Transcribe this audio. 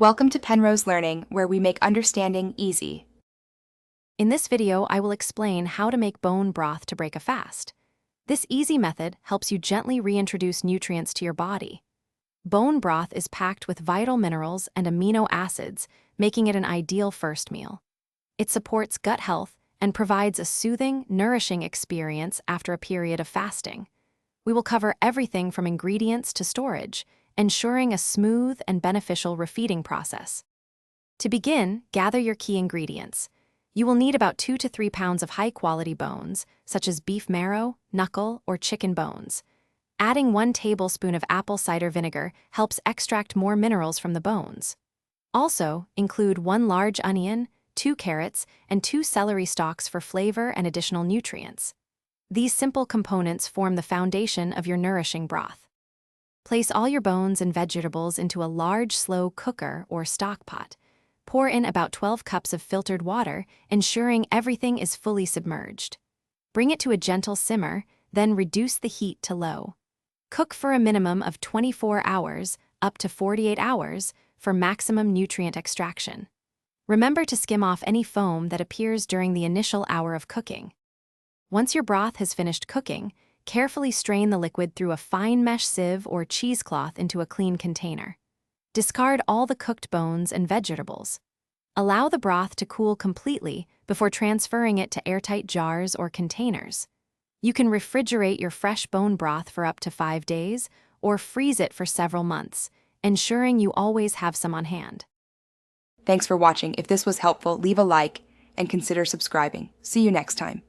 Welcome to Penrose Learning, where we make understanding easy. In this video, I will explain how to make bone broth to break a fast. This easy method helps you gently reintroduce nutrients to your body. Bone broth is packed with vital minerals and amino acids, making it an ideal first meal. It supports gut health and provides a soothing, nourishing experience after a period of fasting. We will cover everything from ingredients to storage, ensuring a smooth and beneficial refeeding process. To begin, gather your key ingredients. You will need about 2 to 3 pounds of high-quality bones, such as beef marrow, knuckle, or chicken bones. Adding 1 tablespoon of apple cider vinegar helps extract more minerals from the bones. Also, include 1 large onion, 2 carrots, and 2 celery stalks for flavor and additional nutrients. These simple components form the foundation of your nourishing broth. Place all your bones and vegetables into a large, slow cooker or stock pot. Pour in about 12 cups of filtered water, ensuring everything is fully submerged. Bring it to a gentle simmer, then reduce the heat to low. Cook for a minimum of 24 hours, up to 48 hours, for maximum nutrient extraction. Remember to skim off any foam that appears during the initial hour of cooking. Once your broth has finished cooking, carefully strain the liquid through a fine mesh sieve or cheesecloth into a clean container. Discard all the cooked bones and vegetables. Allow the broth to cool completely before transferring it to airtight jars or containers. You can refrigerate your fresh bone broth for up to 5 days or freeze it for several months, ensuring you always have some on hand. Thanks for watching. If this was helpful, leave a like and consider subscribing. See you next time.